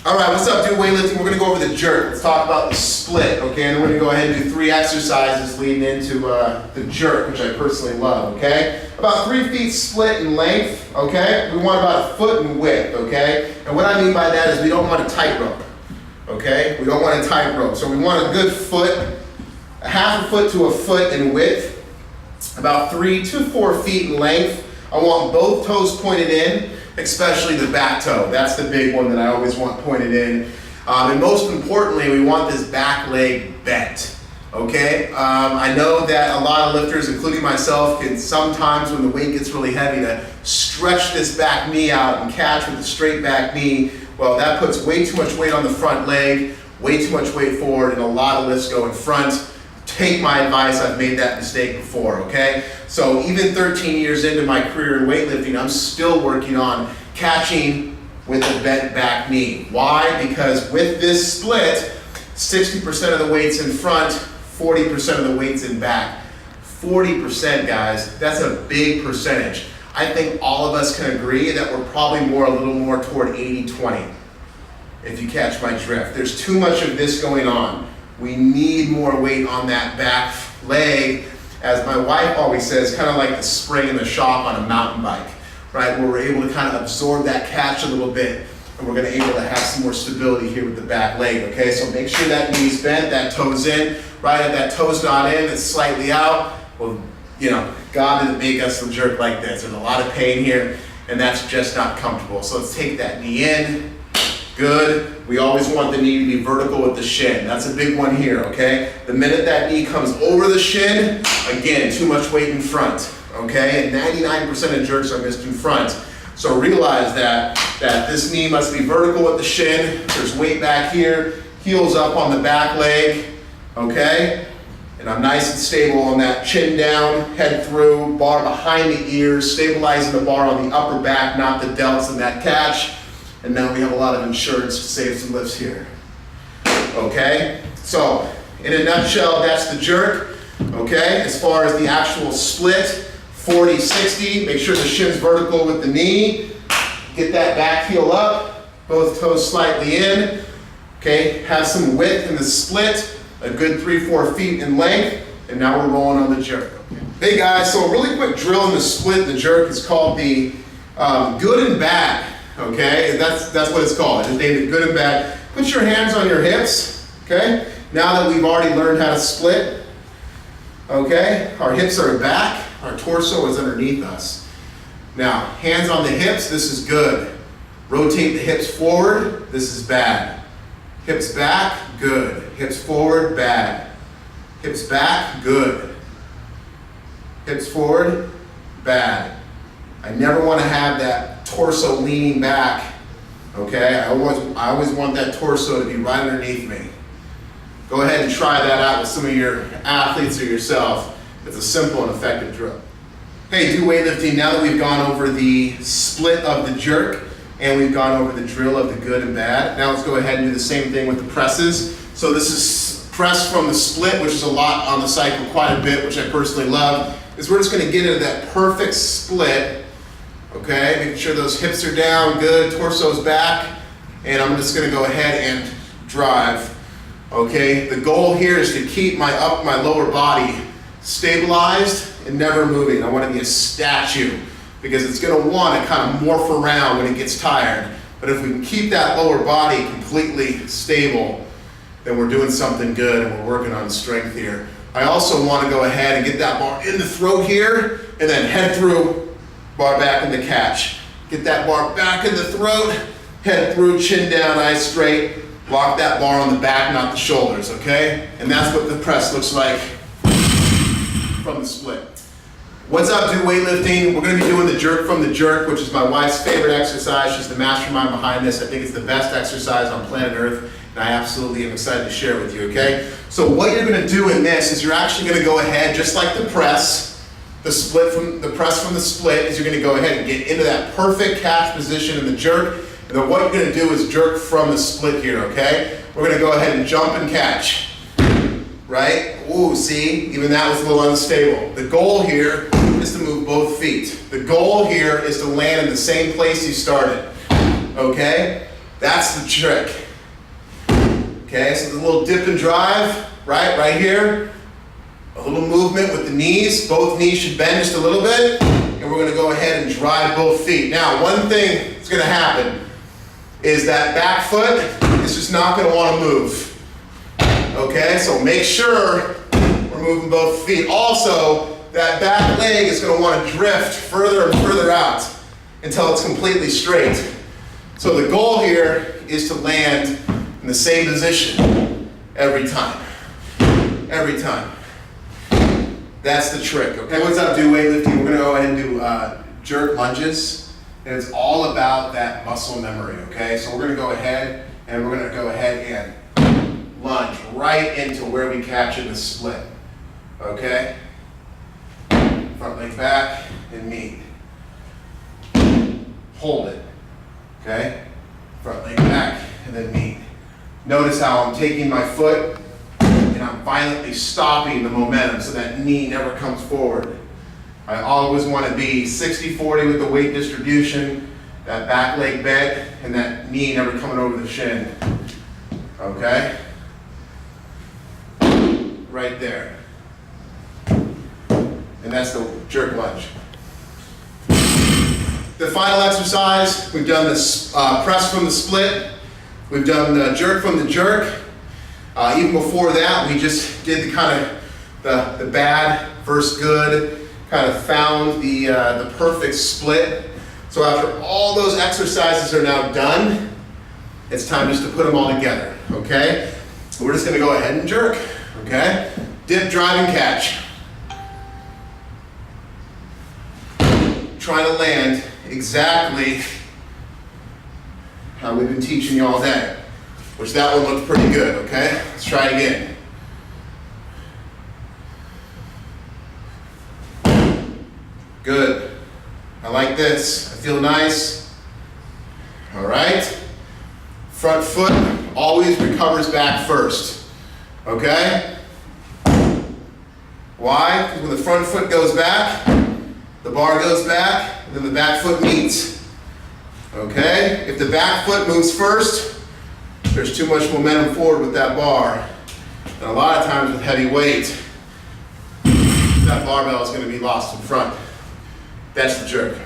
All right, what's up, dude? Weightlifting. We're gonna go over the jerk. Let's talk about the split, okay? And then we're gonna go ahead and do 3 exercises leading into the jerk, which I personally love, okay? About 3 feet split in length, okay? We want about 1 foot in width, okay? And what I mean by that is we don't want a tightrope, okay? We don't want a tightrope. So we want a good foot, a half a foot to a foot in width, about 3 to 4 feet in length. I want both toes pointed in, especially the back toe. That's the big one that I always want pointed in. And most importantly, we want this back leg bent, okay? I know that a lot of lifters, including myself, can sometimes when the weight gets really heavy to stretch this back knee out and catch with the straight back knee. Well, that puts way too much weight on the front leg, way too much weight forward, and a lot of lifts go in front. Take my advice, I've made that mistake before, okay? So even 13 years into my career in weightlifting, I'm still working on catching with a bent back knee. Why? Because with this split, 60% of the weight's in front, 40% of the weight's in back. 40%, guys, that's a big percentage. I think all of us can agree that we're probably a little more toward 80-20, if you catch my drift. There's too much of this going on. We need more weight on that back leg, as my wife always says, kind of like the spring and the shock on a mountain bike, right? Where we're able to kind of absorb that catch a little bit, and we're gonna be able to have some more stability here with the back leg, okay? So make sure that knee's bent, that toe's in, right? If that toe's not in, it's slightly out, well, you know, God didn't make us jerk like this. There's a lot of pain here, and that's just not comfortable. So let's take that knee in. Good. We always want the knee to be vertical with the shin. That's a big one here, okay? The minute that knee comes over the shin, again, too much weight in front, okay? And 99% of jerks are missed in front. So realize that this knee must be vertical with the shin. There's weight back here, heels up on the back leg, okay? And I'm nice and stable on that chin down, head through, bar behind the ears, stabilizing the bar on the upper back, not the delts in that catch. And now we have a lot of insurance to save some lifts here. Okay? So, in a nutshell, that's the jerk. Okay? As far as the actual split, 40-60, make sure the shin's vertical with the knee. Get that back heel up, both toes slightly in. Okay? Have some width in the split, a good 3-4 feet in length, and now we're rolling on the jerk. Hey guys, so a really quick drill in the split, the jerk, is called the good and bad. Okay, that's what it's called. I just named it good and bad. Put your hands on your hips, okay? Now that we've already learned how to split, okay? Our hips are back, our torso is underneath us. Now, hands on the hips, this is good. Rotate the hips forward, this is bad. Hips back, good. Hips forward, bad. Hips back, good. Hips forward, bad. I never want to have that torso leaning back, okay? I always want that torso to be right underneath me. Go ahead and try that out with some of your athletes or yourself. It's a simple and effective drill. Hey, do weightlifting, now that we've gone over the split of the jerk and we've gone over the drill of the good and bad, now let's go ahead and do the same thing with the presses. So this is press from the split, which is a lot on the cycle, quite a bit, which I personally love, is we're just gonna get into that perfect split. Okay, making sure those hips are down, good, torso's back, and I'm just gonna go ahead and drive. Okay, the goal here is to keep my lower body stabilized and never moving. I wanna be a statue because it's gonna wanna kind of morph around when it gets tired. But if we can keep that lower body completely stable, then we're doing something good and we're working on strength here. I also wanna go ahead and get that bar in the throat here and then head through, bar back in the catch. Get that bar back in the throat, head through, chin down, eyes straight. Lock that bar on the back, not the shoulders, okay? And that's what the press looks like from the split. What's up, do weightlifting? We're gonna be doing the jerk from the jerk, which is my wife's favorite exercise. She's the mastermind behind this. I think it's the best exercise on planet Earth, and I absolutely am excited to share with you, okay? So what you're gonna do in this is you're actually gonna go ahead, just like the press, the press from the split is you're gonna go ahead and get into that perfect catch position in the jerk. And then what you're gonna do is jerk from the split here, okay? We're gonna go ahead and jump and catch, right? Ooh, see, even that was a little unstable. The goal here is to move both feet. The goal here is to land in the same place you started, okay? That's the trick. Okay, so there's a little dip and drive, right here. A little movement with the knees. Both knees should bend just a little bit. And we're gonna go ahead and drive both feet. Now, one thing that's gonna happen is that back foot is just not gonna wanna move. Okay, so make sure we're moving both feet. Also, that back leg is gonna wanna drift further and further out until it's completely straight. So the goal here is to land in the same position every time. Every time. That's the trick. Okay, what's up, do weightlifting? We're gonna go ahead and do jerk lunges. And it's all about that muscle memory, okay? So we're gonna go ahead and lunge right into where we captured the split, okay? Front leg back and meet. Hold it, okay? Front leg back and then meet. Notice how I'm taking my foot and I'm violently stopping the momentum so that knee never comes forward. I always want to be 60-40 with the weight distribution, that back leg bent, and that knee never coming over the shin. Okay? Right there. And that's the jerk lunge. The final exercise, we've done this press from the split. We've done the jerk from the jerk. Even before that, we just did the kind of the bad versus good, kind of found the perfect split. So after all those exercises are now done, it's time just to put them all together, okay? So we're just gonna go ahead and jerk, okay? Dip, drive, and catch. Trying to land exactly how we've been teaching you all day, which that one looked pretty good, okay? Let's try it again. Good. I like this. I feel nice. All right. Front foot always recovers back first. Okay? Why? Because when the front foot goes back, the bar goes back, and then the back foot meets. Okay? If the back foot moves first, there's too much momentum forward with that bar. And a lot of times with heavy weight, that barbell is going to be lost in front. That's the jerk.